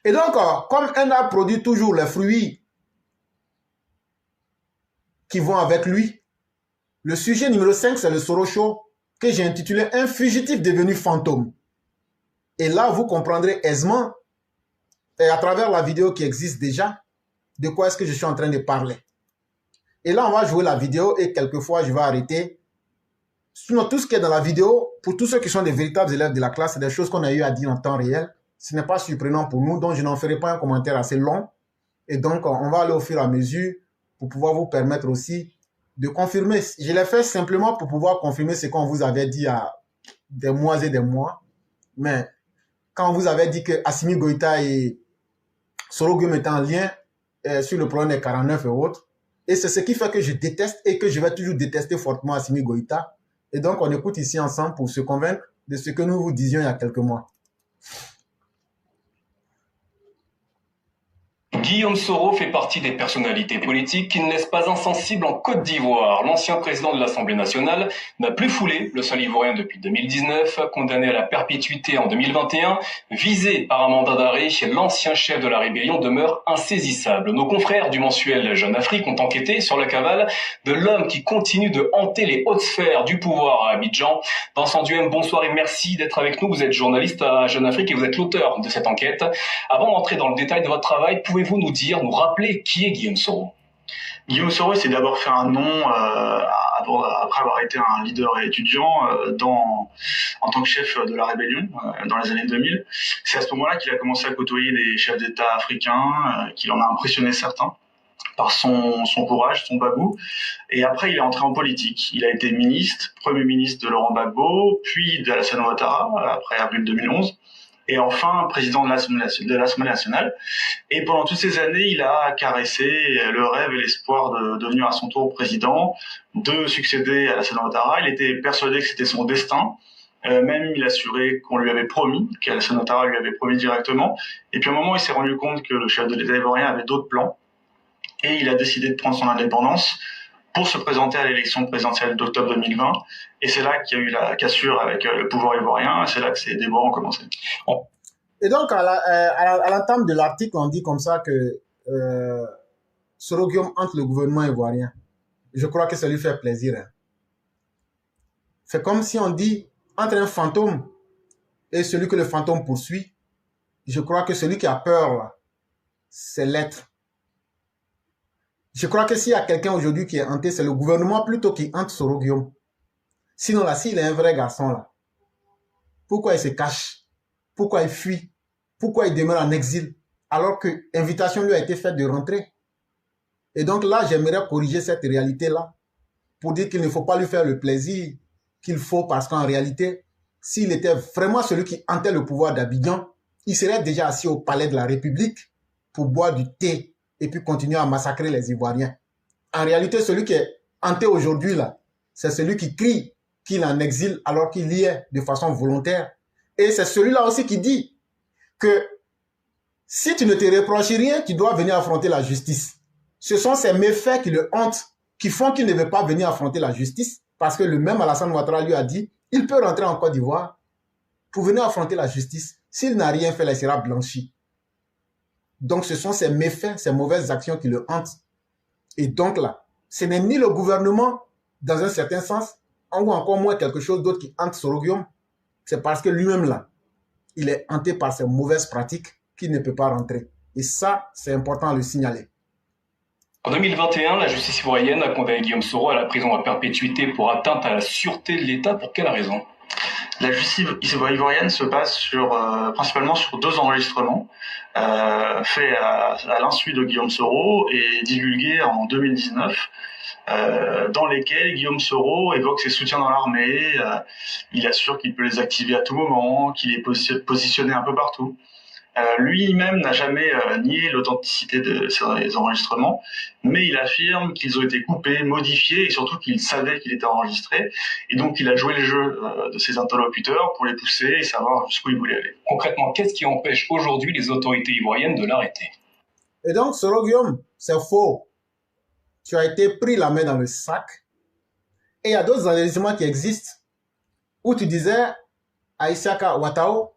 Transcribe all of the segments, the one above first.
Et donc, comme un arbre produit toujours les fruits qui vont avec lui, le sujet numéro 5, c'est le Soro Show, que j'ai intitulé « Un fugitif devenu fantôme ». Et là, vous comprendrez aisément, et à travers la vidéo qui existe déjà, de quoi est-ce que je suis en train de parler. Et là, on va jouer la vidéo et quelquefois, je vais arrêter. Sinon, tout ce qui est dans la vidéo, pour tous ceux qui sont des véritables élèves de la classe, c'est des choses qu'on a eu à dire en temps réel. Ce n'est pas surprenant pour nous, donc je n'en ferai pas un commentaire assez long. Et donc, on va aller au fur et à mesure pour pouvoir vous permettre aussi de confirmer. Je l'ai fait simplement pour pouvoir confirmer ce qu'on vous avait dit il y a des mois et des mois. Mais quand on vous avait dit que Assimi Goïta et Soro Guillaume étaient en lien sur le problème des 49 et autres, et c'est ce qui fait que je déteste et que je vais toujours détester fortement Assimi Goïta. Et donc, on écoute ici ensemble pour se convaincre de ce que nous vous disions il y a quelques mois. Guillaume Soro fait partie des personnalités politiques qui ne laissent pas insensibles en Côte d'Ivoire. L'ancien président de l'Assemblée nationale n'a plus foulé le sol ivoirien depuis 2019, condamné à la perpétuité en 2021, visé par un mandat d'arrêt, l'ancien chef de la rébellion demeure insaisissable. Nos confrères du mensuel Jeune Afrique ont enquêté sur la cavale de l'homme qui continue de hanter les hautes sphères du pouvoir à Abidjan. Vincent Duhem, bonsoir et merci d'être avec nous. Vous êtes journaliste à Jeune Afrique et vous êtes l'auteur de cette enquête. Avant d'entrer dans le détail de votre travail, pouvez-vous nous rappeler qui est Guillaume Soro? Guillaume Soro s'est d'abord fait un nom après avoir été un leader étudiant en tant que chef de la rébellion dans les années 2000. C'est à ce moment-là qu'il a commencé à côtoyer des chefs d'État africains, qu'il en a impressionné certains par son courage, son bagou. Et après, il est entré en politique. Il a été ministre, premier ministre de Laurent Gbagbo, puis de Alassane Ouattara, après avril 2011. Et enfin président de l'Assemblée nationale. Et pendant toutes ces années, il a caressé le rêve et l'espoir de devenir à son tour président, de succéder à Alassane Ouattara. Il était persuadé que c'était son destin. Même il assurait qu'on lui avait promis, qu'Alassane Ouattara lui avait promis directement. Et puis à un moment, il s'est rendu compte que le chef de l'État ivoirien avait d'autres plans. Et il a décidé de prendre son indépendance pour se présenter à l'élection présidentielle d'octobre 2020. Et c'est là qu'il y a eu la cassure avec le pouvoir ivoirien, et c'est là que ces débats ont commencé. Et donc, à l'entame de l'article, on dit comme ça que Soro Guillaume hante le gouvernement ivoirien. Je crois que ça lui fait plaisir. Hein. C'est comme si on dit, entre un fantôme et celui que le fantôme poursuit, je crois que celui qui a peur, c'est l'être. Je crois que s'il y a quelqu'un aujourd'hui qui est hanté, c'est le gouvernement plutôt qui hante Soro Guillaume. Sinon là, s'il est un vrai garçon là, pourquoi il se cache? Pourquoi il fuit? Pourquoi il demeure en exil? Alors que l'invitation lui a été faite de rentrer. Et donc là, j'aimerais corriger cette réalité-là pour dire qu'il ne faut pas lui faire le plaisir qu'il faut parce qu'en réalité, s'il était vraiment celui qui hantait le pouvoir d'Abidjan, il serait déjà assis au palais de la République pour boire du thé et puis continuer à massacrer les Ivoiriens. En réalité, celui qui est hanté aujourd'hui, là, c'est celui qui crie qu'il est en exil alors qu'il y est de façon volontaire. Et c'est celui-là aussi qui dit que si tu ne te reproches rien, tu dois venir affronter la justice. Ce sont ces méfaits qui le hantent, qui font qu'il ne veut pas venir affronter la justice, parce que le même Alassane Ouattara lui a dit, il peut rentrer en Côte d'Ivoire pour venir affronter la justice. S'il n'a rien fait, il sera blanchi. Donc, ce sont ces méfaits, ces mauvaises actions qui le hantent. Et donc là, ce n'est ni le gouvernement, dans un certain sens, ou encore moins quelque chose d'autre qui hante Soro Guillaume. C'est parce que lui-même là, il est hanté par ces mauvaises pratiques qu'il ne peut pas rentrer. Et ça, c'est important à le signaler. En 2021, la justice ivoirienne a condamné Guillaume Soro à la prison à perpétuité pour atteinte à la sûreté de l'État. Pour quelle raison? La justice ivoirienne se base principalement sur 2 enregistrements faits à l'insu de Guillaume Soro et divulgués en 2019, dans lesquels Guillaume Soro évoque ses soutiens dans l'armée. Il assure qu'il peut les activer à tout moment, qu'il est positionné un peu partout. Lui-même n'a jamais nié l'authenticité de ces enregistrements, mais il affirme qu'ils ont été coupés, modifiés, et surtout qu'il savait qu'il était enregistré, et donc il a joué le jeu de ses interlocuteurs pour les pousser et savoir jusqu'où il voulait aller. Concrètement, qu'est-ce qui empêche aujourd'hui les autorités ivoiriennes de l'arrêter? Et donc, Soro Guillaume, c'est faux. Tu as été pris la main dans le sac, et il y a d'autres enregistrements qui existent, où tu disais à Isiaka Ouattao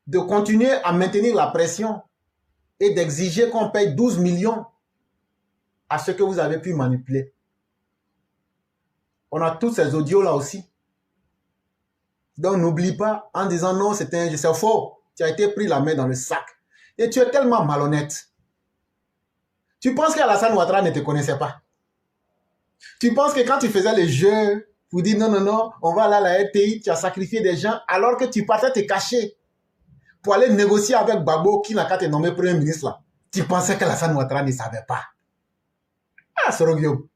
de continuer à maintenir la pression et d'exiger qu'on paye 12 millions à ce que vous avez pu manipuler. On a tous ces audios-là aussi. Donc n'oublie pas en disant non, c'est faux. Tu as été pris la main dans le sac. Et tu es tellement malhonnête. Tu penses qu'Alassane Ouattara ne te connaissait pas. Tu penses que quand tu faisais les jeux, vous dites non, non, non, on va aller à la RTI, tu as sacrifié des gens alors que tu partais te cacher pour aller négocier avec Gbagbo qui n'a qu'à te nommer Premier ministre là. Tu pensais qu'Alassane Ouattara ne savait pas. Ah, Soro Guillaume.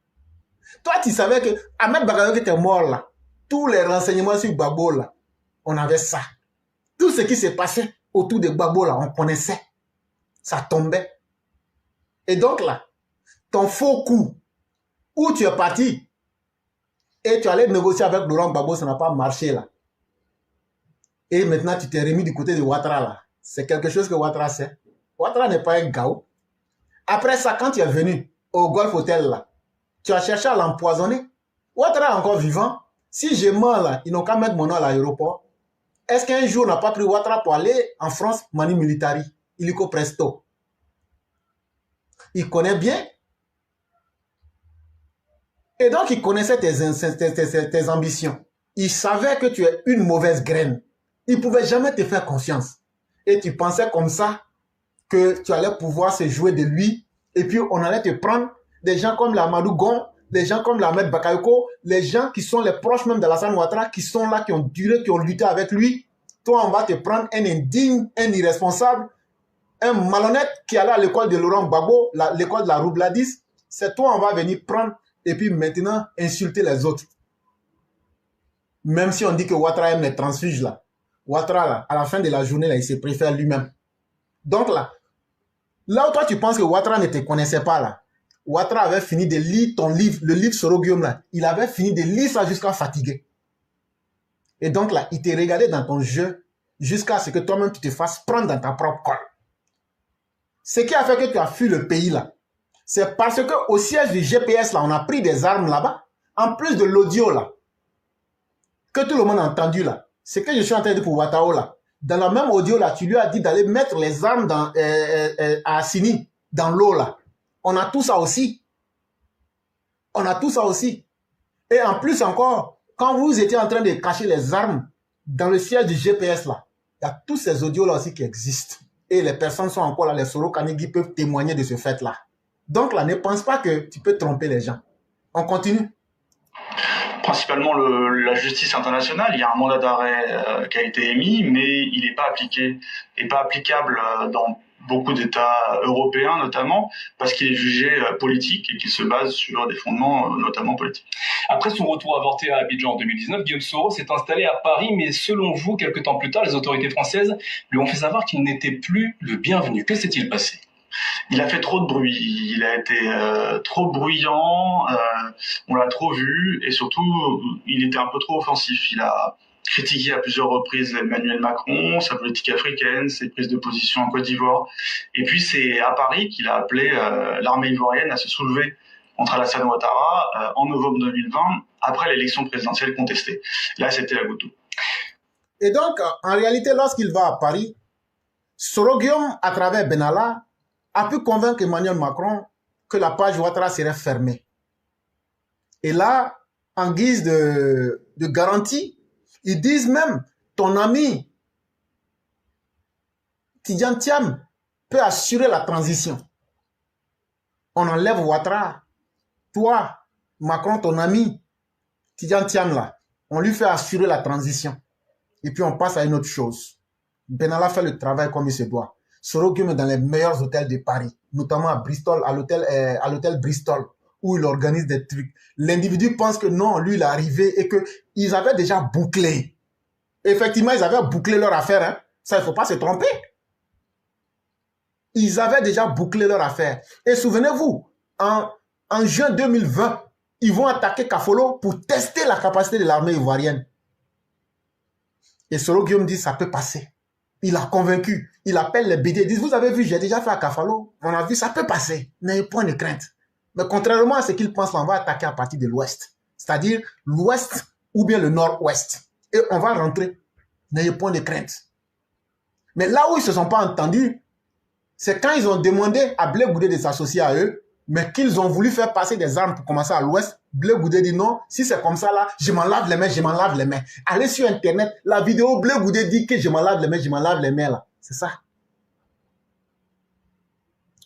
Toi, tu savais que Ahmed Bakayoko était mort là. Tous les renseignements sur Gbagbo là, on avait ça. Tout ce qui s'est passé autour de Gbagbo là, on connaissait. Ça tombait. Et donc là, ton faux coup, où tu es parti et tu allais négocier avec Laurent Gbagbo, ça n'a pas marché là. Et maintenant, tu t'es remis du côté de Ouattara là. C'est quelque chose que Ouattara sait. Ouattara n'est pas un gao. Après ça, quand tu es venu au Golf Hotel là, tu as cherché à l'empoisonner. Ouattara est encore vivant. Si je mens là, ils n'ont qu'à mettre mon nom à l'aéroport. Est-ce qu'un jour on n'a pas pris Ouattara pour aller en France, Mani Militari, illico presto? Il connaît bien. Et donc, il connaissait tes ambitions. Il savait que tu es une mauvaise graine. Il ne pouvait jamais te faire confiance. Et tu pensais comme ça que tu allais pouvoir se jouer de lui. Et puis, on allait te prendre des gens comme l'Amadou Gon, des gens comme l'Ahmed Bakayoko, les gens qui sont les proches même d'Alassane Ouattara, qui sont là, qui ont duré, qui ont lutté avec lui. Toi, on va te prendre un indigne, un irresponsable, un malhonnête qui allait à l'école de Laurent Gbagbo, l'école de la Roubladis. C'est toi, on va venir prendre et puis maintenant insulter les autres. Même si on dit que Ouattara aime les transfuges là. Ouattara là, à la fin de la journée là, il se préfère lui-même. Donc là où toi tu penses que Ouattara ne te connaissait pas là, Ouattara avait fini de lire ton livre, le livre Soro Guillaume là, il avait fini de lire ça jusqu'à fatiguer. Et donc là, il t'est regardé dans ton jeu jusqu'à ce que toi-même tu te fasses prendre dans ta propre colle. Ce qui a fait que tu as fui le pays là, c'est parce qu'au siège du GPS là, on a pris des armes là-bas, en plus de l'audio là, que tout le monde a entendu là. Ce que je suis en train de dire pour Ouattara là, dans la même audio là, tu lui as dit d'aller mettre les armes dans, à Assini, dans l'eau là. On a tout ça aussi. On a tout ça aussi. Et en plus encore, quand vous étiez en train de cacher les armes dans le siège du GPS là, il y a tous ces audios là aussi qui existent. Et les personnes sont encore là, les Soro Kanigi peuvent témoigner de ce fait là. Donc là, ne pense pas que tu peux tromper les gens. On continue. Principalement la justice internationale, il y a un mandat d'arrêt qui a été émis, mais il n'est pas appliqué et pas applicable dans beaucoup d'États européens notamment, parce qu'il est jugé politique et qu'il se base sur des fondements notamment politiques. Après son retour avorté à Abidjan en 2019, Guillaume Soro s'est installé à Paris, mais selon vous, quelques temps plus tard, les autorités françaises lui ont fait savoir qu'il n'était plus le bienvenu. Que s'est-il passé ? Il a fait trop de bruit, il a été trop bruyant, on l'a trop vu et surtout il était un peu trop offensif. Il a critiqué à plusieurs reprises Emmanuel Macron, sa politique africaine, ses prises de position en Côte d'Ivoire. Et puis c'est à Paris qu'il a appelé l'armée ivoirienne à se soulever contre Alassane Ouattara en novembre 2020, après l'élection présidentielle contestée. Là, c'était la goutte d'eau. Et donc, en réalité, lorsqu'il va à Paris, Soro Guillaume, à travers Benalla, a pu convaincre Emmanuel Macron que la page Ouattara serait fermée. Et là, en guise de garantie, ils disent même, ton ami Tidjane Thiam peut assurer la transition. On enlève Ouattara. Toi, Macron, ton ami Tidjane Thiam, là, on lui fait assurer la transition. Et puis on passe à une autre chose. Benalla fait le travail comme il se doit. Soro Guillaume est dans les meilleurs hôtels de Paris, notamment à Bristol, à l'hôtel Bristol, où il organise des trucs. L'individu pense que non, lui, il est arrivé et qu'ils avaient déjà bouclé. Effectivement, ils avaient bouclé leur affaire. Hein. Ça, il ne faut pas se tromper. Ils avaient déjà bouclé leur affaire. Et souvenez-vous, en juin 2020, ils vont attaquer Kafolo pour tester la capacité de l'armée ivoirienne. Et Soro Guillaume dit, ça peut passer. Il a convaincu. Il appelle les BD. Il dit, vous avez vu, j'ai déjà fait à Kafalo. On a vu, ça peut passer. N'ayez point de crainte. Mais contrairement à ce qu'ils pensent, on va attaquer à partir de l'ouest. C'est-à-dire l'ouest ou bien le nord-ouest. Et on va rentrer. N'ayez point de crainte. Mais là où ils ne se sont pas entendus, c'est quand ils ont demandé à Blé Goudé de s'associer à eux, mais qu'ils ont voulu faire passer des armes pour commencer à l'ouest. Blé Goudé dit non, si c'est comme ça là, je m'en lave les mains, je m'en lave les mains. Allez sur internet, la vidéo Blé Goudé dit que je m'en lave les mains, je m'en lave les mains là. C'est ça.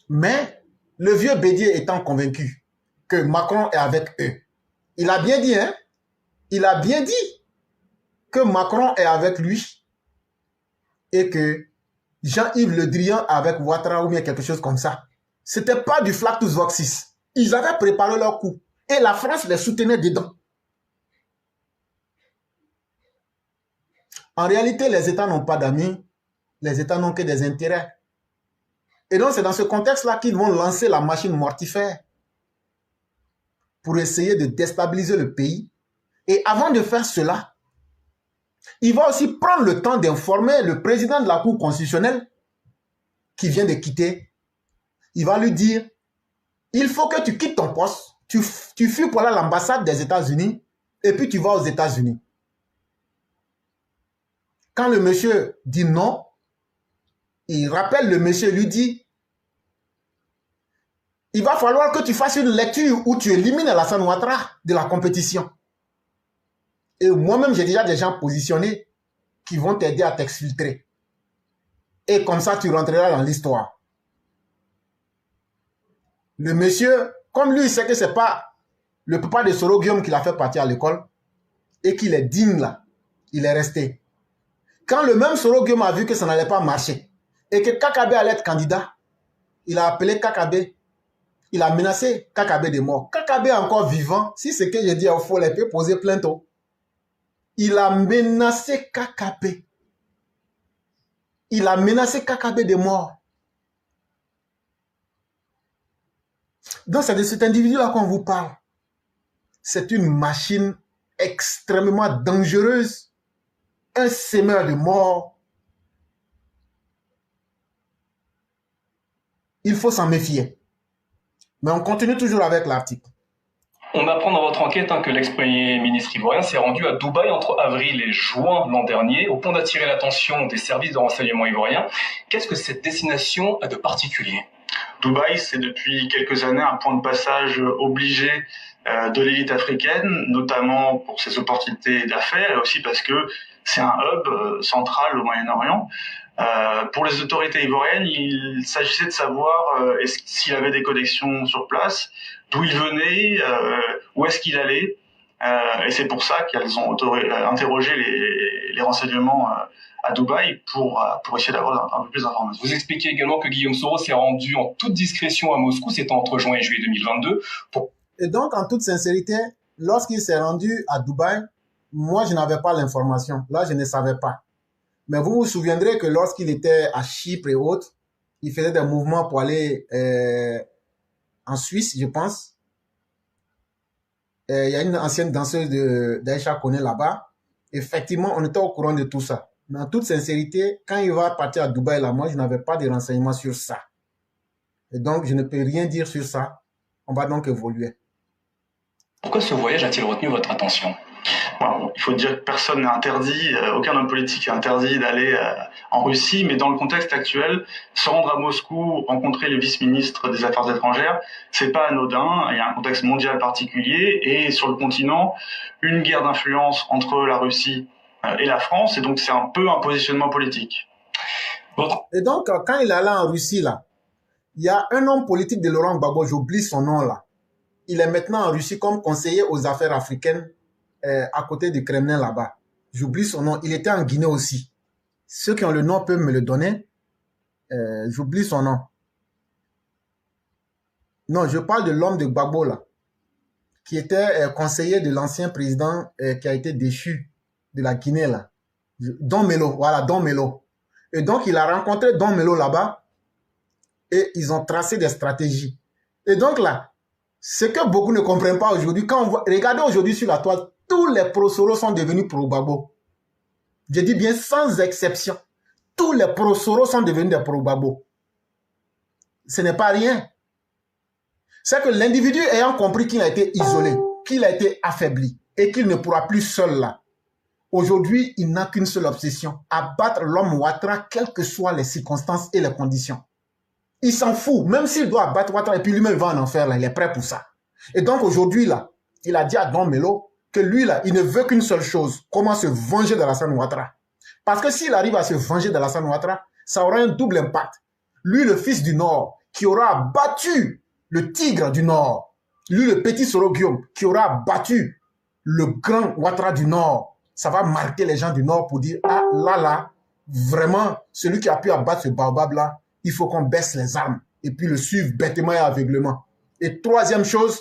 Mais le vieux Bédier étant convaincu que Macron est avec eux, il a bien dit, hein? Il a bien dit que Macron est avec lui et que Jean-Yves Le Drian avec Ouattara ou bien quelque chose comme ça. C'était pas du Flactus Voxis. Ils avaient préparé leur coup et la France les soutenait dedans. En réalité, les États n'ont pas d'amis, les États n'ont que des intérêts. Et donc, c'est dans ce contexte-là qu'ils vont lancer la machine mortifère pour essayer de déstabiliser le pays. Et avant de faire cela, il va aussi prendre le temps d'informer le président de la Cour constitutionnelle qui vient de quitter. Il va lui dire, il faut que tu quittes ton poste, tu fuis pour aller à l'ambassade des États-Unis et puis tu vas aux États-Unis. Quand le monsieur dit non, il rappelle le monsieur, lui dit, il va falloir que tu fasses une lecture où tu élimines Alassane Ouattara de la compétition. Et moi-même, j'ai déjà des gens positionnés qui vont t'aider à t'exfiltrer. Et comme ça, tu rentreras dans l'histoire. Le monsieur, comme lui, il sait que ce n'est pas le papa de Soro Guillaume qui l'a fait partir à l'école et qu'il est digne là, il est resté. Quand le même Soro Guillaume a vu que ça n'allait pas marcher et que Kakabe allait être candidat, il a appelé Kakabe. Il a menacé Kakabe de mort. Kakabe est encore vivant. Si c'est que j'ai dit au faux, il peut poser plainte. Il a menacé Kakabe. Il a menacé Kakabe de mort. Donc c'est de cet individu-là qu'on vous parle. C'est une machine extrêmement dangereuse. Un semeur de mort. Il faut s'en méfier. Mais on continue toujours avec l'article. On apprend dans votre enquête que l'ex-premier ministre ivoirien s'est rendu à Dubaï entre avril et juin l'an dernier, au point d'attirer l'attention des services de renseignement ivoiriens. Qu'est-ce que cette destination a de particulier ? Dubaï, c'est depuis quelques années un point de passage obligé de l'élite africaine, notamment pour ses opportunités d'affaires et aussi parce que c'est un hub central au Moyen-Orient. Pour les autorités ivoiriennes, il s'agissait de savoir s'il avait des connexions sur place, d'où il venait, où est-ce qu'il allait. Et c'est pour ça qu'elles ont interrogé les renseignements à Dubaï pour essayer d'avoir un peu plus d'informations. Vous expliquez également que Guillaume Soro s'est rendu en toute discrétion à Moscou, c'était entre juin et juillet 2022. Et donc, en toute sincérité, lorsqu'il s'est rendu à Dubaï, moi, je n'avais pas l'information. Là, je ne savais pas. Mais vous vous souviendrez que lorsqu'il était à Chypre et autres, il faisait des mouvements pour aller en Suisse, je pense. Il y a une ancienne danseuse d'Aïcha Koné là-bas. Effectivement, on était au courant de tout ça. Mais en toute sincérité, quand il va partir à Dubaï, là, moi, je n'avais pas de renseignements sur ça. Et donc, je ne peux rien dire sur ça. On va donc évoluer. Pourquoi ce voyage a-t-il retenu votre attention ? Bon, il faut dire que personne n'est interdit, aucun homme politique n'est interdit d'aller en Russie, mais dans le contexte actuel, se rendre à Moscou, rencontrer le vice-ministre des Affaires étrangères, c'est pas anodin, il y a un contexte mondial particulier, et sur le continent, une guerre d'influence entre la Russie et la France, et donc c'est un peu un positionnement politique. Et donc, quand il est allé en Russie, là, il y a un homme politique de Laurent Gbagbo, j'oublie son nom là, il est maintenant en Russie comme conseiller aux affaires africaines, à côté du Kremlin là-bas. J'oublie son nom. Il était en Guinée aussi. Ceux qui ont le nom peuvent me le donner. J'oublie son nom. Non, je parle de l'homme de Gbagbo là, qui était conseiller de l'ancien président qui a été déchu de la Guinée là. Don Melo, voilà, Don Melo. Et donc, il a rencontré Don Melo là-bas et ils ont tracé des stratégies. Et donc là, ce que beaucoup ne comprennent pas aujourd'hui, quand on voit, regardez aujourd'hui sur la toile, tous les pro-Soro sont devenus pro-Gbagbo. Je dis bien sans exception. Tous les pro-Soro sont devenus des pro-Gbagbo. Ce n'est pas rien. C'est que l'individu ayant compris qu'il a été isolé, qu'il a été affaibli et qu'il ne pourra plus seul là, Aujourd'hui, il n'a qu'une seule obsession, abattre l'homme Ouattara, quelles que soient les circonstances et les conditions. Il s'en fout, même s'il doit abattre Ouattara, et puis lui-même va en enfer, là, il est prêt pour ça. Et donc aujourd'hui, là, il a dit à Don Melo que lui, là, il ne veut qu'une seule chose, comment se venger d'Alassane Ouattara. Parce que s'il arrive à se venger d'Alassane Ouattara, ça aura un double impact. Lui, le fils du Nord, qui aura battu le tigre du Nord, lui, le petit Soro Guillaume, qui aura battu le grand Ouattara du Nord, ça va marquer les gens du Nord pour dire, ah là, vraiment, celui qui a pu abattre ce baobab-là, il faut qu'on baisse les armes et puis le suivre bêtement et aveuglement. Et troisième chose,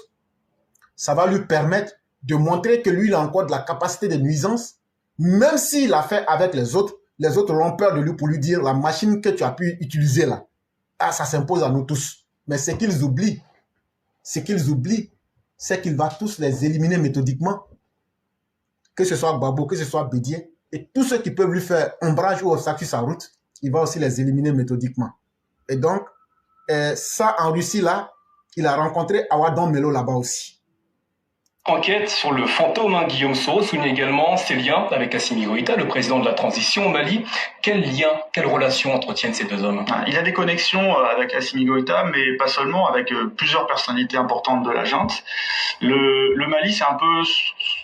ça va lui permettre de montrer que lui, il a encore de la capacité de nuisance, même s'il a fait avec les autres auront peur de lui pour lui dire, la machine que tu as pu utiliser là, ah, ça s'impose à nous tous. Mais ce qu'ils oublient, c'est qu'il va tous les éliminer méthodiquement, que ce soit Gbagbo, que ce soit Bédié, et tous ceux qui peuvent lui faire ombrage ou obstacle sur sa route, il va aussi les éliminer méthodiquement. Et donc, ça en Russie là, il a rencontré Awadon Melo là-bas aussi. Enquête sur le fantôme, Guillaume Soro souligne également ses liens avec Assimi Goïta, le président de la transition au Mali. Quel lien, quelle relation entretiennent ces deux hommes? Il a des connexions avec Assimi Goïta, mais pas seulement, avec plusieurs personnalités importantes de la junte. Le Mali, c'est un peu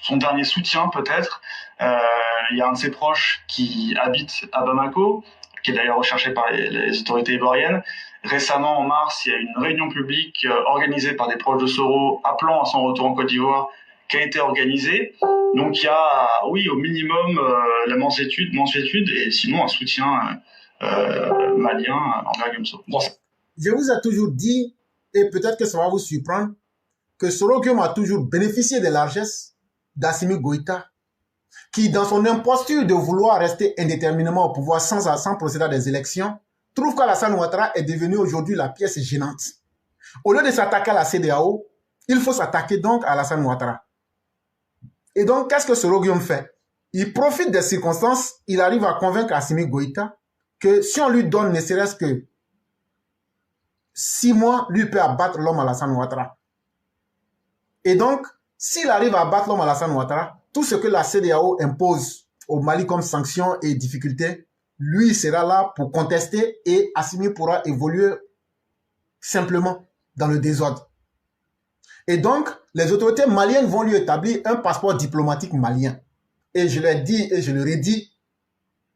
son dernier soutien peut-être. Il y a un de ses proches qui habite à Bamako, qui est d'ailleurs recherché par les autorités ivoiriennes. Récemment, en mars, il y a une réunion publique organisée par des proches de Soro appelant à son retour en Côte d'Ivoire qui a été organisée. Donc il y a, oui, au minimum la mansuétude et sinon un soutien malien envers Guillaume Soro. Je vous ai toujours dit, et peut-être que ça va vous surprendre, que Soro Guillaume a toujours bénéficié des largesses d'Assimi Goïta, qui, dans son imposture de vouloir rester indéterminément au pouvoir sans procéder à des élections, trouve qu'Alassane Ouattara est devenu aujourd'hui la pièce gênante. Au lieu de s'attaquer à la CEDEAO, il faut s'attaquer donc à Alassane Ouattara. Et donc, qu'est-ce que Soro Guillaume fait? Il profite des circonstances, il arrive à convaincre Assimi Goïta que si on lui donne ne serait-ce que 6 mois, lui peut abattre l'homme Alassane Ouattara. Et donc, s'il arrive à abattre l'homme Alassane Ouattara, tout ce que la CEDEAO impose au Mali comme sanctions et difficultés, lui sera là pour contester et Assimi pourra évoluer simplement dans le désordre. Et donc, les autorités maliennes vont lui établir un passeport diplomatique malien. Et je l'ai dit et je le redis,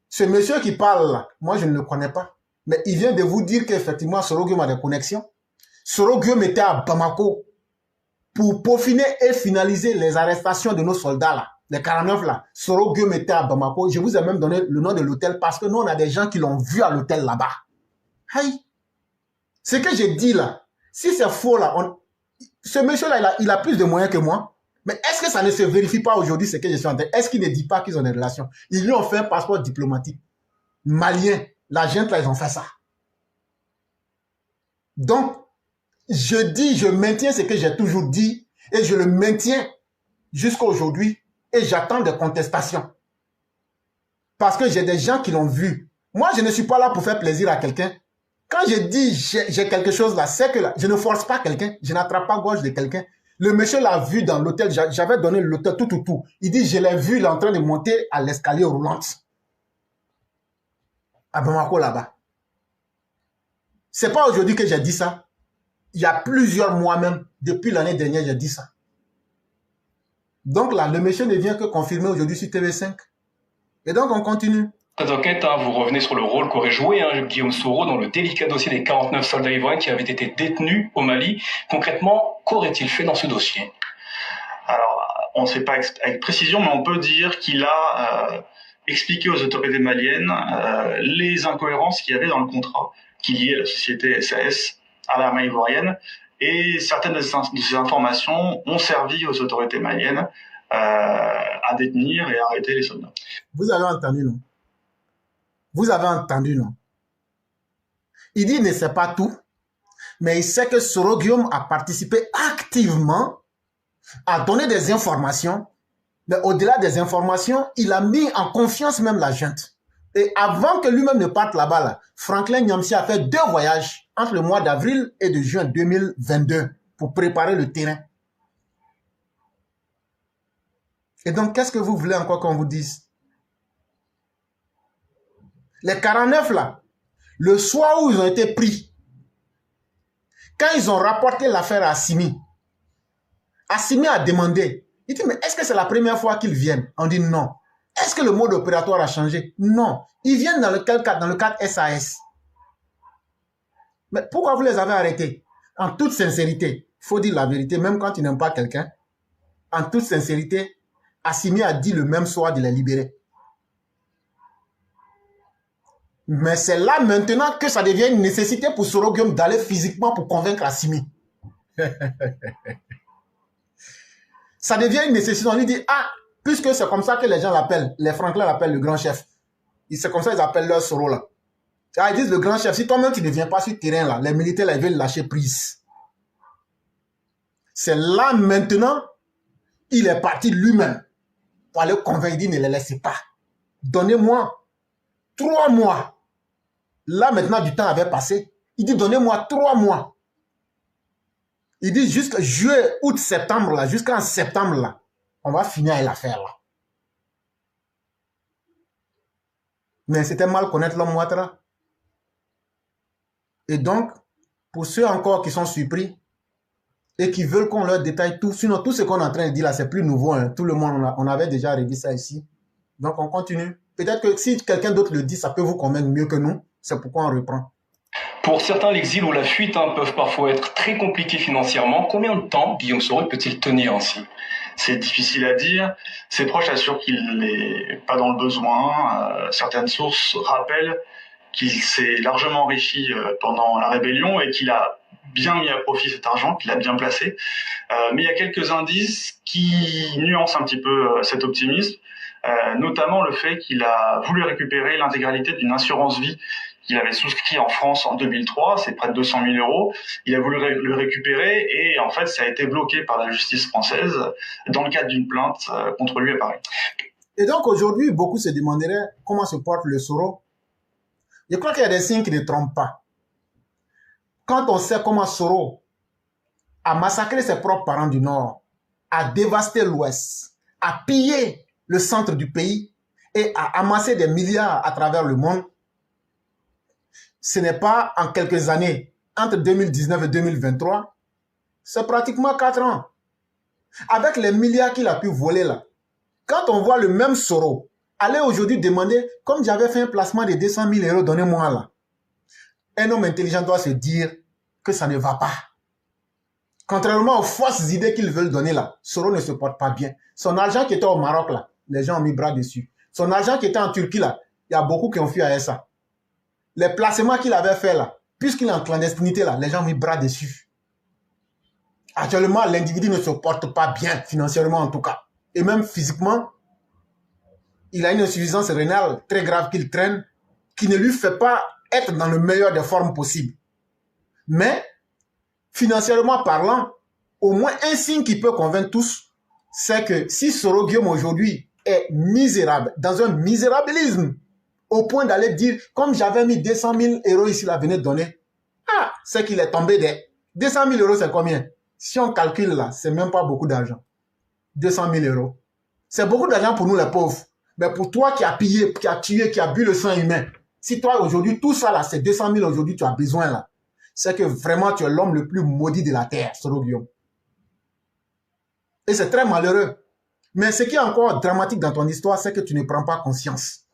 ce monsieur qui parle là, moi je ne le connais pas, mais il vient de vous dire qu'effectivement Soro Guillaume a des connexions. Soro Guillaume était à Bamako pour peaufiner et finaliser les arrestations de nos soldats là. Les 49 là, Soro Guillaume était à Bamako. Je vous ai même donné le nom de l'hôtel parce que nous, on a des gens qui l'ont vu à l'hôtel là-bas. Hey, ce que j'ai dit là, si c'est faux là, ce monsieur-là, il a plus de moyens que moi. Mais est-ce que ça ne se vérifie pas aujourd'hui ce que je suis en train? Est-ce qu'il ne dit pas qu'ils ont des relations? Ils lui ont fait un passeport diplomatique malien. La gente là, ils ont fait ça. Donc, je maintiens ce que j'ai toujours dit et je le maintiens jusqu'à aujourd'hui. Et j'attends des contestations. Parce que j'ai des gens qui l'ont vu. Moi, je ne suis pas là pour faire plaisir à quelqu'un. Quand je dis j'ai quelque chose là, c'est que là, je ne force pas quelqu'un. Je n'attrape pas gorge de quelqu'un. Le monsieur l'a vu dans l'hôtel. J'avais donné l'hôtel tout. Il dit, je l'ai vu là en train de monter à l'escalier roulante. À Bamako là-bas. C'est pas aujourd'hui que j'ai dit ça. Il y a plusieurs mois même. Depuis l'année dernière, j'ai dit ça. Donc là, le monsieur ne vient que confirmer aujourd'hui sur TV5. Et donc, on continue. Cette enquête, vous revenez sur le rôle qu'aurait joué Guillaume Soro dans le délicat dossier des 49 soldats ivoiriens qui avaient été détenus au Mali. Concrètement, qu'aurait-il fait dans ce dossier? Alors, on ne sait pas avec précision, mais on peut dire qu'il a expliqué aux autorités maliennes les incohérences qu'il y avait dans le contrat qui liait la société SAS à l'armée ivoirienne. Et certaines de ces informations ont servi aux autorités maliennes à détenir et à arrêter les soldats. Vous avez entendu, non? Vous avez entendu, non? Il dit qu'il ne sait pas tout, mais il sait que Soro Guillaume a participé activement à donner des informations. Mais au-delà des informations, il a mis en confiance même la junte. Et avant que lui-même ne parte là-bas, là, Franklin Nyamsi a fait 2 voyages entre le mois d'avril et de juin 2022 pour préparer le terrain. Et donc, qu'est-ce que vous voulez encore qu'on vous dise? Les 49 là, le soir où ils ont été pris, quand ils ont rapporté l'affaire à Assimi a demandé, il dit, mais est-ce que c'est la première fois qu'ils viennent? On dit non. Est-ce que le mode opératoire a changé? Non. Ils viennent dans le cadre SAS. Mais pourquoi vous les avez arrêtés? En toute sincérité, il faut dire la vérité, même quand tu n'aimes pas quelqu'un, en toute sincérité, Assimi a dit le même soir de les libérer. Mais c'est là maintenant que ça devient une nécessité pour Sorogium d'aller physiquement pour convaincre Assimi. Ça devient une nécessité. On lui dit, ah, puisque c'est comme ça que les gens l'appellent, les Franklin l'appellent le grand chef. C'est comme ça qu'ils appellent leur Soro là. Ah, ils disent le grand chef, si toi-même tu ne viens pas sur le terrain là, les militaires là, ils veulent lâcher prise. C'est là maintenant, il est parti lui-même pour aller convaincre, il dit, ne les laissez pas. Donnez-moi 3 mois. Là, maintenant, du temps avait passé. Il dit, donnez-moi 3 mois. Il dit, jusqu'à juillet, août, septembre, là, jusqu'en septembre, là, on va finir l'affaire, là. Mais c'était mal connaître l'homme Ouattara. Et donc, pour ceux encore qui sont surpris et qui veulent qu'on leur détaille tout, sinon tout ce qu'on est en train de dire là, c'est plus nouveau. Hein. Tout le monde, on avait déjà redit ça ici. Donc, on continue. Peut-être que si quelqu'un d'autre le dit, ça peut vous convaincre mieux que nous. C'est pourquoi on reprend. Pour certains, l'exil ou la fuite peuvent parfois être très compliqués financièrement. Combien de temps Guillaume Soro peut-il tenir ainsi? C'est difficile à dire. Ses proches assurent qu'il n'est pas dans le besoin. Certaines sources rappellent qu'il s'est largement enrichi pendant la rébellion et qu'il a bien mis à profit cet argent, qu'il a bien placé. Mais il y a quelques indices qui nuancent un petit peu cet optimisme, notamment le fait qu'il a voulu récupérer l'intégralité d'une assurance vie qu'il avait souscrit en France en 2003, c'est près de 200 000 euros. Il a voulu le récupérer et en fait, ça a été bloqué par la justice française dans le cadre d'une plainte contre lui à Paris. Et donc aujourd'hui, beaucoup se demanderaient comment se porte le Soro. Je crois qu'il y a des signes qui ne trompent pas. Quand on sait comment Soro a massacré ses propres parents du Nord, a dévasté l'Ouest, a pillé le centre du pays et a amassé des milliards à travers le monde, ce n'est pas en quelques années, entre 2019 et 2023, c'est pratiquement 4 ans. Avec les milliards qu'il a pu voler là, quand on voit le même Soro aller aujourd'hui demander, comme j'avais fait un placement de 200 000 euros, donnez-moi là. Un homme intelligent doit se dire que ça ne va pas. Contrairement aux fausses idées qu'ils veulent donner là, Soro ne se porte pas bien. Son argent qui était au Maroc là, les gens ont mis bras dessus. Son argent qui était en Turquie là, il y a beaucoup qui ont fui à ça. Les placements qu'il avait fait là, puisqu'il est en clandestinité là, les gens ont mis bras dessus. Actuellement, l'individu ne se porte pas bien, financièrement en tout cas. Et même physiquement, il a une insuffisance rénale très grave qu'il traîne, qui ne lui fait pas être dans le meilleur des formes possibles. Mais, financièrement parlant, au moins un signe qui peut convaincre tous, c'est que si Soro Guillaume aujourd'hui est misérable, dans un misérabilisme, au point d'aller dire, comme j'avais mis 200 000 euros ici, là, venez de donner. Ah, c'est qu'il est tombé des 200 000 euros, c'est combien? Si on calcule là, c'est même pas beaucoup d'argent. 200 000 euros. C'est beaucoup d'argent pour nous les pauvres. Mais pour toi qui as pillé, qui as tué, qui as bu le sang humain, si toi aujourd'hui, tout ça là, c'est 200 000 aujourd'hui, tu as besoin là, c'est que vraiment tu es l'homme le plus maudit de la terre, Soro Guillaume. Et c'est très malheureux. Mais ce qui est encore dramatique dans ton histoire, c'est que tu ne prends pas conscience.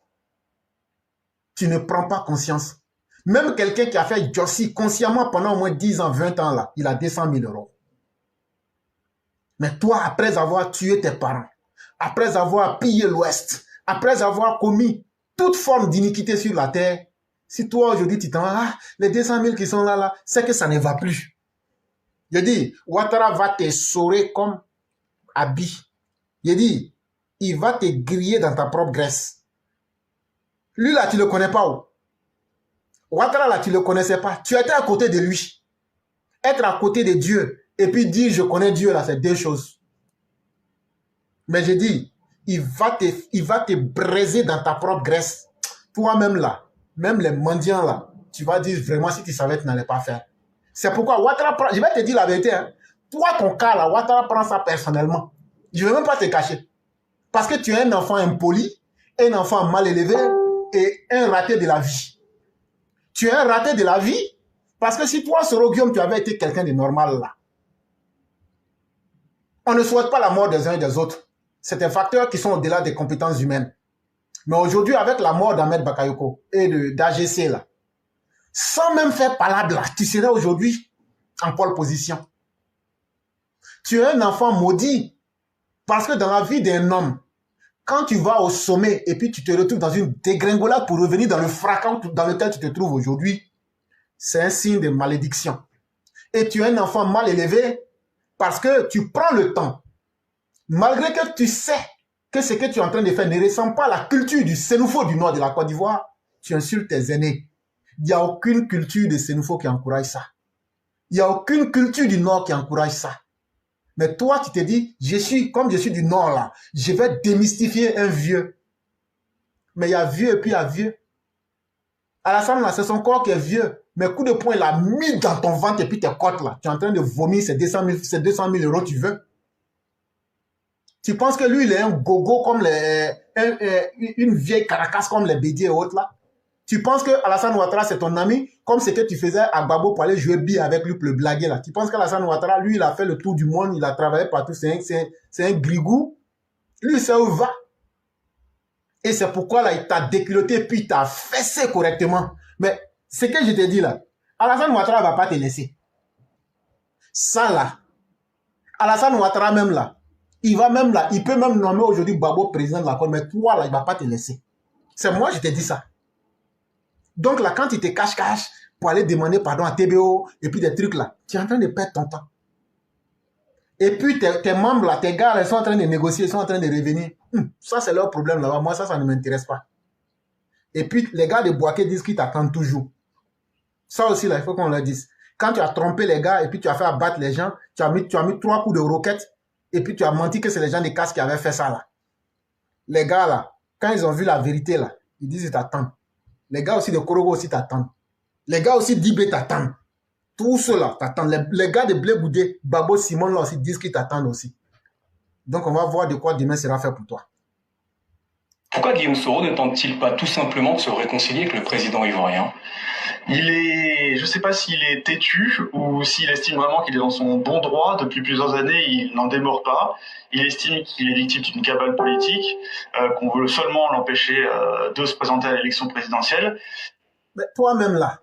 Tu ne prends pas conscience. Même quelqu'un qui a fait Jossi consciemment pendant au moins 10 ans, 20 ans, là, il a 200 000 euros. Mais toi, après avoir tué tes parents, après avoir pillé l'Ouest, après avoir commis toute forme d'iniquité sur la terre, si toi aujourd'hui tu t'en vas, les 200 000 qui sont là, c'est que ça ne va plus. Je dis, Ouattara va te saurer comme habit. Je dis, il va te griller dans ta propre graisse. Lui là, tu ne le connais pas où? Ouattara là, tu ne le connaissais pas. Tu étais à côté de lui. Être à côté de Dieu et puis dire je connais Dieu là, c'est deux choses. Mais je dis, il va te braiser dans ta propre graisse. Toi-même là, même les mendiants là, tu vas dire vraiment si tu savais, tu n'allais pas faire. C'est pourquoi Ouattara prend, je vais te dire la vérité, hein. Toi, ton cas là, Ouattara prend ça personnellement. Je ne vais même pas te cacher. Parce que tu es un enfant impoli, un enfant mal élevé, et un raté de la vie. Tu es un raté de la vie parce que si toi, Soro Guillaume, tu avais été quelqu'un de normal là, on ne souhaite pas la mort des uns et des autres. C'est des facteurs qui sont au-delà des compétences humaines. Mais aujourd'hui, avec la mort d'Ahmed Bakayoko et d'AGC là, sans même faire palabre là, tu serais aujourd'hui en pole position. Tu es un enfant maudit parce que dans la vie d'un homme, quand tu vas au sommet et puis tu te retrouves dans une dégringolade pour revenir dans le fracas dans lequel tu te trouves aujourd'hui, c'est un signe de malédiction. Et tu es un enfant mal élevé parce que tu prends le temps, malgré que tu sais que ce que tu es en train de faire ne ressemble pas à la culture du Sénoufo du nord de la Côte d'Ivoire, tu insultes tes aînés. Il n'y a aucune culture de Sénoufo qui encourage ça. Il n'y a aucune culture du nord qui encourage ça. Mais toi, tu te dis, comme je suis du nord là, je vais démystifier un vieux. Mais il y a vieux et puis il y a vieux. Alassane là, c'est son corps qui est vieux. Mais coup de poing, il a mis dans ton ventre et puis tes côtes là. Tu es en train de vomir ces 200 000 euros, tu veux. Tu penses que lui, il est un gogo comme une vieille caracasse comme les Bédier et autres là. Tu penses que Alassane Ouattara, c'est ton ami, comme ce que tu faisais à Gbagbo pour aller jouer billes avec lui pour le blaguer là. Tu penses qu'Alassane Ouattara, lui, il a fait le tour du monde, il a travaillé partout, c'est un grigou. Lui, il sait où il va. Et c'est pourquoi là, il t'a déculotté puis il t'a fessé correctement. Mais ce que je te dis là, Alassane Ouattara ne va pas te laisser. Ça là, Alassane Ouattara même là, il peut même nommer aujourd'hui Gbagbo président de la Côte, mais toi là, il ne va pas te laisser. C'est moi, je te dis ça. Donc là, quand tu te caches pour aller demander pardon à TBO et puis des trucs là, tu es en train de perdre ton temps. Et puis tes membres là, tes gars, ils sont en train de négocier, ils sont en train de revenir. Ça, c'est leur problème là-bas. Moi, ça ne m'intéresse pas. Et puis les gars de Boaké disent qu'ils t'attendent toujours. Ça aussi là, il faut qu'on leur dise. Quand tu as trompé les gars et puis tu as fait abattre les gens, tu as mis 3 coups de roquette et puis tu as menti que c'est les gens des casques qui avaient fait ça là. Les gars là, quand ils ont vu la vérité là, ils disent ils t'attendent. Les gars aussi de Korogo aussi t'attendent. Les gars aussi d'Ibé t'attendent. Tous ceux-là t'attendent. Les gars de Blé Goudé, Babo, Simon là aussi disent qu'ils t'attendent aussi. Donc on va voir de quoi demain sera fait pour toi. Pourquoi Guillaume Soro ne tente-t-il pas tout simplement de se réconcilier avec le président ivoirien? Je ne sais pas s'il est têtu ou s'il estime vraiment qu'il est dans son bon droit. Depuis plusieurs années, il n'en démord pas. Il estime qu'il est victime d'une cabale politique, qu'on veut seulement l'empêcher de se présenter à l'élection présidentielle. Mais toi-même là,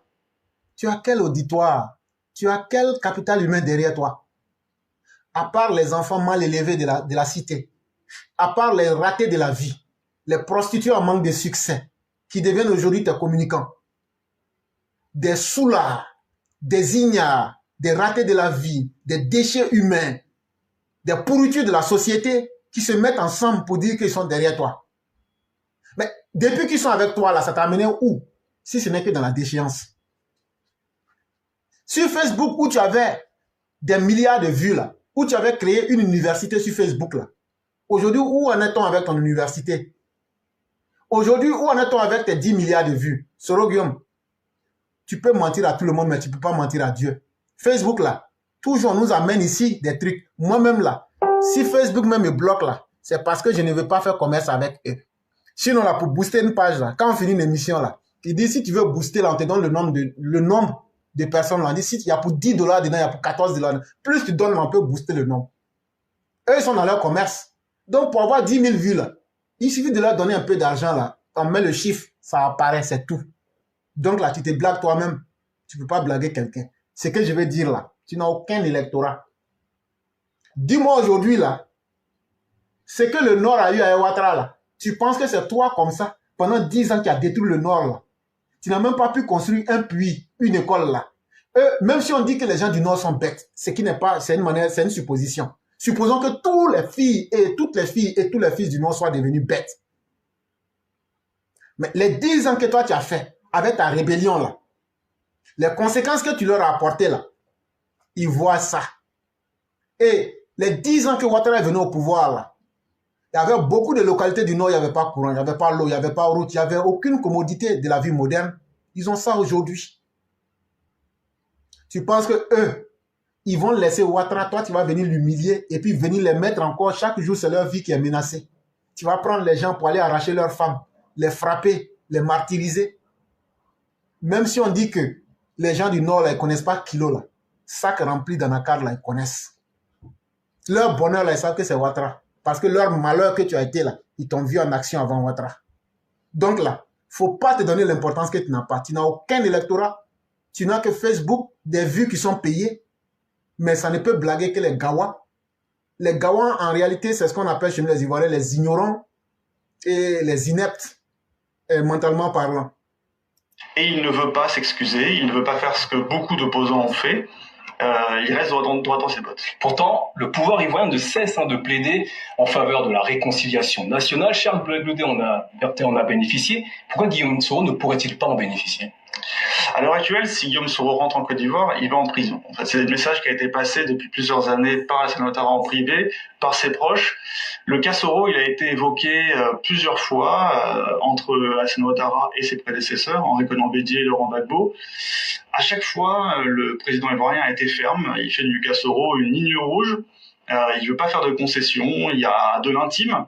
tu as quel auditoire? Tu as quel capital humain derrière toi? À part les enfants mal élevés de la cité, à part les ratés de la vie, les prostituées en manque de succès, qui deviennent aujourd'hui tes communicants, des soulards, des ignares, des ratés de la vie, des déchets humains, des pourritures de la société qui se mettent ensemble pour dire qu'ils sont derrière toi. Mais depuis qu'ils sont avec toi, là, ça t'a amené où? Si ce n'est que dans la déchéance. Sur Facebook, où tu avais des milliards de vues, là, où tu avais créé une université sur Facebook, là. Aujourd'hui, où en est-on avec ton université? Aujourd'hui, où en est-on avec tes 10 milliards de vues? Soro Guillaume, tu peux mentir à tout le monde, mais tu ne peux pas mentir à Dieu. Facebook, là, toujours nous amène ici des trucs. Moi-même, là, si Facebook même me bloque, là, c'est parce que je ne veux pas faire commerce avec eux. Sinon, là, pour booster une page, là, quand on finit une émission, là, il dit, si tu veux booster, là, on te donne le nombre de personnes, là. On dit, si il y a pour $10 dedans, il y a pour $14. Plus tu donnes, on peut booster le nombre. Eux, ils sont dans leur commerce. Donc, pour avoir 10 000 vues, là, il suffit de leur donner un peu d'argent, là. On met le chiffre, ça apparaît, c'est tout. Donc là, tu te blagues toi-même. Tu ne peux pas blaguer quelqu'un. Ce que je vais dire là, tu n'as aucun électorat. Dis-moi aujourd'hui là, ce que le Nord a eu à Ouattara là, tu penses que c'est toi comme ça, pendant 10 ans qui a détruit le Nord là. Tu n'as même pas pu construire un puits, une école là. Même si on dit que les gens du Nord sont bêtes, ce qui n'est pas, c'est une supposition. Supposons que toutes les filles et tous les fils du Nord soient devenus bêtes. Mais les 10 ans que toi tu as fait, avec ta rébellion là, les conséquences que tu leur as apportées là, ils voient ça. Et les 10 ans que Ouattara est venu au pouvoir là, il y avait beaucoup de localités du Nord, il n'y avait pas courant, il n'y avait pas l'eau, il n'y avait pas route, il n'y avait aucune commodité de la vie moderne. Ils ont ça aujourd'hui. Tu penses que eux, ils vont laisser Ouattara, toi tu vas venir l'humilier et puis venir les mettre encore, chaque jour c'est leur vie qui est menacée. Tu vas prendre les gens pour aller arracher leurs femmes, les frapper, les martyriser. Même si on dit que les gens du Nord, là, ils ne connaissent pas Kilo, là. Sac rempli d'anacards, là, ils connaissent. Leur bonheur, là, ils savent que c'est Ouattara. Parce que leur malheur que tu as été, là, ils t'ont vu en action avant Ouattara. Donc là, il ne faut pas te donner l'importance que tu n'as pas. Tu n'as aucun électorat. Tu n'as que Facebook, des vues qui sont payées. Mais ça ne peut blaguer que les Gawa. Les Gawa, en réalité, c'est ce qu'on appelle chez nous les Ivoiriens, les ignorants et les ineptes, mentalement parlant. Et il ne veut pas s'excuser, il ne veut pas faire ce que beaucoup d'opposants ont fait. Il reste droit dans ses bottes. Pourtant, le pouvoir ivoirien ne cesse de plaider en faveur de la réconciliation nationale. Charles Bleudet en a bénéficié. Pourquoi Guillaume Soro ne pourrait-il pas en bénéficier? À l'heure actuelle, si Guillaume Soro rentre en Côte d'Ivoire, il va en prison. En fait, c'est le message qui a été passé depuis plusieurs années par Alassane Ouattara en privé, par ses proches. Le cas Soro, il a été évoqué plusieurs fois entre Alassane Ouattara et ses prédécesseurs, Henri Konan Bédié et Laurent Gbagbo. À chaque fois, le président ivoirien a été ferme. Il fait du cas Soro une ligne rouge. Il veut pas faire de concessions. Il y a de l'intime.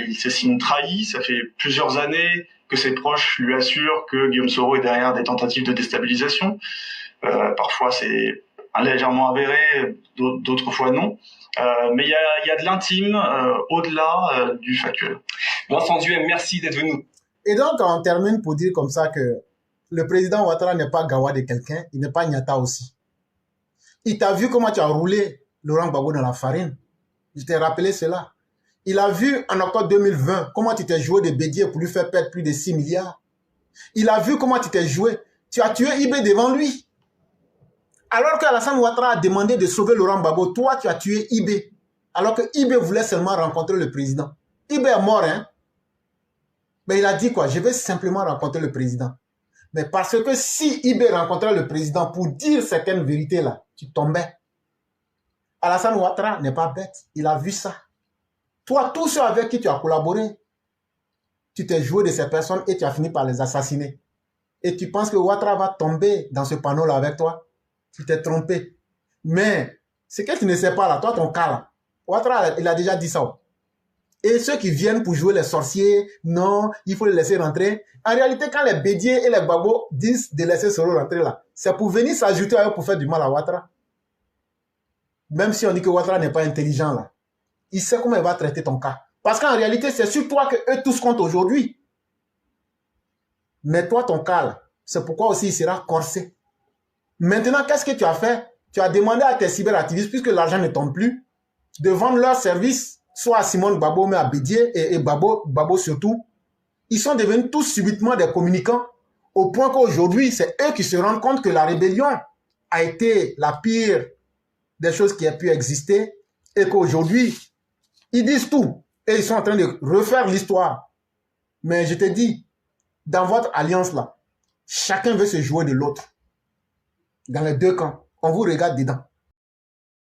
Il s'estime trahi. Ça fait plusieurs années que ses proches lui assurent que Guillaume Soro est derrière des tentatives de déstabilisation. Parfois, c'est légèrement avéré, d'autres fois non. Mais il y a de l'intime au-delà du factuel. Vincent Duhem, merci d'être venu. Et donc, on termine pour dire comme ça que le président Ouattara n'est pas Gawa de quelqu'un, il n'est pas Nyata aussi. Il t'a vu comment tu as roulé Laurent Gbagbo dans la farine. Je t'ai rappelé cela. Il a vu en octobre 2020 comment tu t'es joué de Bédié pour lui faire perdre plus de 6 milliards. Il a vu comment tu t'es joué. Tu as tué Ibé devant lui. Alors qu'Alassane Ouattara a demandé de sauver Laurent Gbagbo, toi tu as tué Ibé. Alors que Ibé voulait seulement rencontrer le président. Ibé est mort, hein. Mais il a dit quoi? Je vais simplement rencontrer le président. Mais parce que si Ibé rencontrait le président pour dire certaines vérités là, tu tombais. Alassane Ouattara n'est pas bête. Il a vu ça. Toi, tous ceux avec qui tu as collaboré, tu t'es joué de ces personnes et tu as fini par les assassiner. Et tu penses que Ouattara va tomber dans ce panneau-là avec toi? Tu t'es trompé. Mais ce que tu ne sais pas là, toi, ton cas là, Ouattara, il a déjà dit ça. Et ceux qui viennent pour jouer les sorciers, non, il faut les laisser rentrer. En réalité, quand les Bédié et les Gbagbo disent de laisser Soro rentrer là, c'est pour venir s'ajouter à eux pour faire du mal à Ouattara. Même si on dit que Ouattara n'est pas intelligent là, il sait comment il va traiter ton cas. Parce qu'en réalité, c'est sur toi que eux tous comptent aujourd'hui. Mais toi, ton cas là, c'est pourquoi aussi il sera corsé. Maintenant, qu'est-ce que tu as fait? Tu as demandé à tes cyberactivistes, puisque l'argent ne tombe plus, de vendre leurs services soit à Simone Gbagbo, mais à Bédié et Gbagbo surtout. Ils sont devenus tous subitement des communicants, au point qu'aujourd'hui, c'est eux qui se rendent compte que la rébellion a été la pire des choses qui a pu exister, et qu'aujourd'hui, ils disent tout, et ils sont en train de refaire l'histoire. Mais je te dis, dans votre alliance-là, chacun veut se jouer de l'autre. Dans les deux camps, on vous regarde dedans.